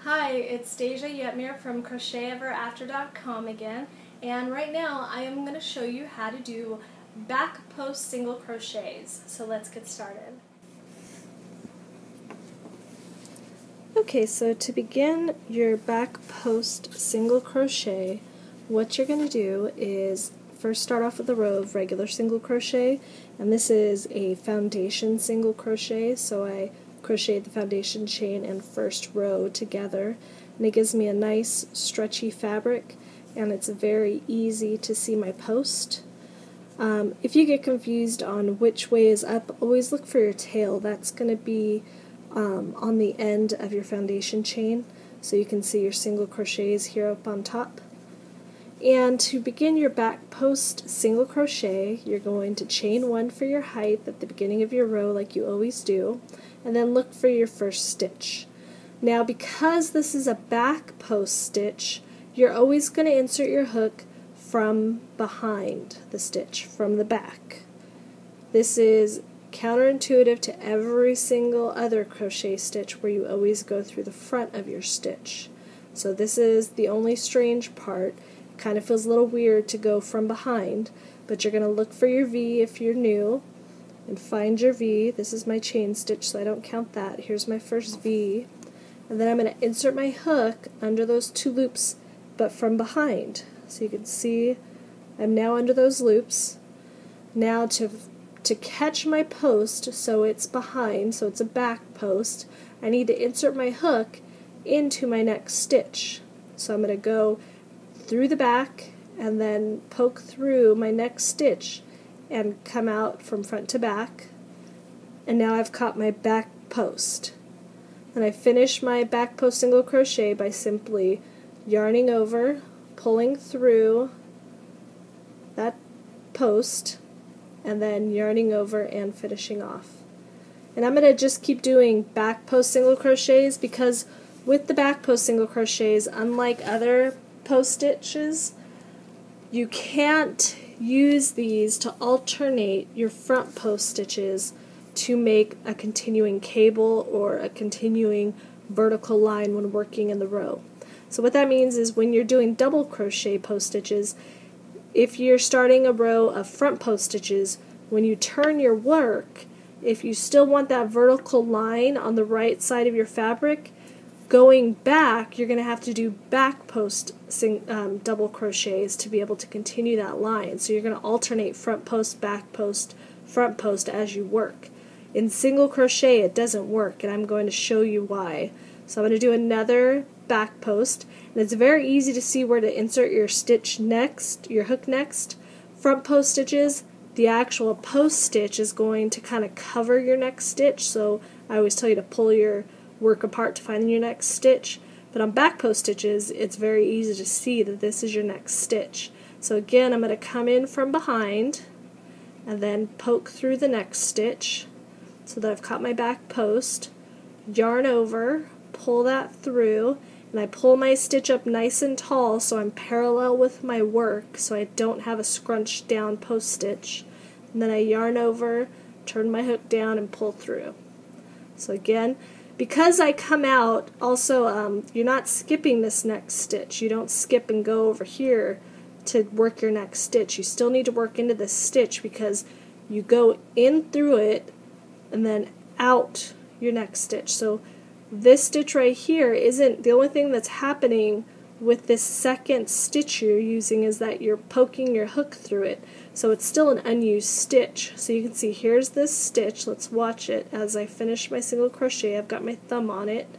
Hi, it's Deja Yetmir from CrochetEverAfter.com again, and right now I am going to show you how to do back post single crochets. So let's get started. Okay, so to begin your back post single crochet, what you're going to do is first start off with a row of regular single crochet, and this is a foundation single crochet, so I crocheted the foundation chain and first row together, and it gives me a nice stretchy fabric, and it's very easy to see my post. If you get confused on which way is up, always look for your tail. That's going to be on the end of your foundation chain, so you can see your single crochets here up on top. And to begin your back post single crochet, you're going to chain one for your height at the beginning of your row like you always do, and then look for your first stitch. Now, because this is a back post stitch, you're always going to insert your hook from behind the stitch, from the back. This is counterintuitive to every single other crochet stitch where you always go through the front of your stitch. So this is the only strange part. It kind of feels a little weird to go from behind, but you're going to look for your V if you're new and find your V. This is my chain stitch, so I don't count that. Here's my first V, and then I'm going to insert my hook under those two loops but from behind. So you can see I'm now under those loops. Now to catch my post, so it's behind, so it's a back post, I need to insert my hook into my next stitch. So I'm going to go through the back and then poke through my next stitch and come out from front to back, and now I've caught my back post. And I finish my back post single crochet by simply yarning over, pulling through that post, and then yarning over and finishing off. And I'm going to just keep doing back post single crochets, because with the back post single crochets, unlike other post stitches, you can't use these to alternate your front post stitches to make a continuing cable or a continuing vertical line when working in the row. So what that means is when you're doing double crochet post stitches, if you're starting a row of front post stitches, when you turn your work, if you still want that vertical line on the right side of your fabric, going back, you're going to have to do back post double crochets to be able to continue that line. So you're going to alternate front post, back post, front post as you work. In single crochet it doesn't work, and I'm going to show you why. So I'm going to do another back post, and it's very easy to see where to insert your stitch next, your hook next. Front post stitches, the actual post stitch is going to kind of cover your next stitch, so I always tell you to pull your work apart to find your next stitch. But on back post stitches, it's very easy to see that this is your next stitch. So again, I'm going to come in from behind and then poke through the next stitch so that I've caught my back post, yarn over, pull that through, and I pull my stitch up nice and tall so I'm parallel with my work so I don't have a scrunched down post stitch. And then I yarn over, turn my hook down, and pull through. So again, because I come out, also you're not skipping this next stitch. You don't skip and go over here to work your next stitch. You still need to work into this stitch because you go in through it and then out your next stitch. So this stitch right here isn't the only thing that's happening with this second stitch you're using, is that you're poking your hook through it. So it's still an unused stitch. So you can see here's this stitch. Let's watch it as I finish my single crochet. I've got my thumb on it.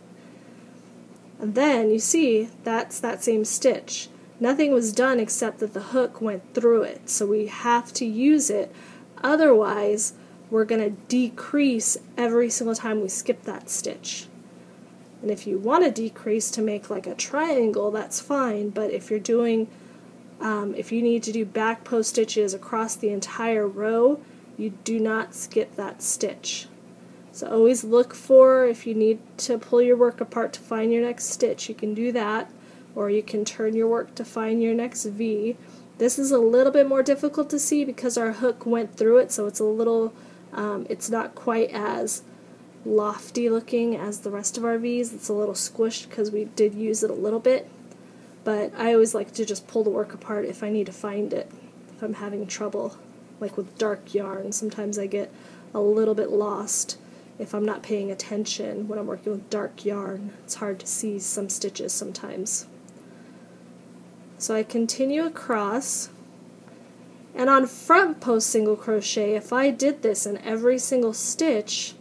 And then you see that's that same stitch. Nothing was done except that the hook went through it. So we have to use it. Otherwise, we're going to decrease every single time we skip that stitch. And if you want to decrease to make like a triangle, that's fine, but if you're doing, if you need to do back post stitches across the entire row, you do not skip that stitch. So always look for, if you need to pull your work apart to find your next stitch, you can do that, or you can turn your work to find your next V. This is a little bit more difficult to see because our hook went through it, so it's a little, it's not quite as lofty looking as the rest of our V's. It's a little squished because we did use it a little bit, but I always like to just pull the work apart if I need to find it, if I'm having trouble. Like with dark yarn, sometimes I get a little bit lost if I'm not paying attention when I'm working with dark yarn. It's hard to see some stitches sometimes. So I continue across, and on front post single crochet, if I did this in every single stitch,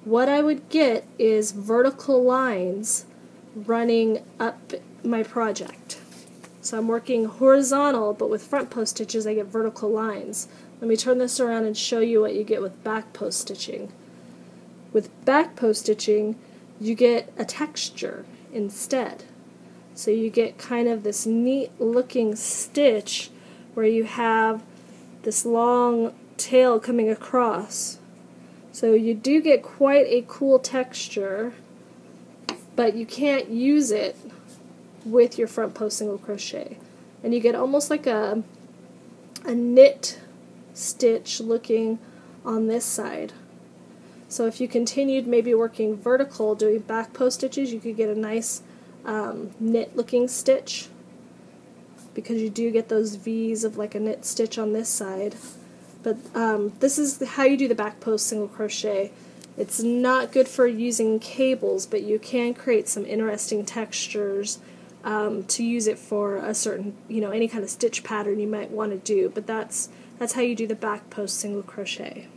what I would get is vertical lines running up my project. So I'm working horizontal, but with front post stitches I get vertical lines. Let me turn this around and show you what you get with back post stitching. With back post stitching, you get a texture instead. So you get kind of this neat looking stitch where you have this long tail coming across. So you do get quite a cool texture, but you can't use it with your front post single crochet. And you get almost like a knit stitch looking on this side. So if you continued maybe working vertical doing back post stitches, you could get a nice knit looking stitch, because you do get those V's of like a knit stitch on this side. But this is how you do the back post single crochet. It's not good for using cables, but you can create some interesting textures to use it for a certain, any kind of stitch pattern you might want to do. But that's how you do the back post single crochet.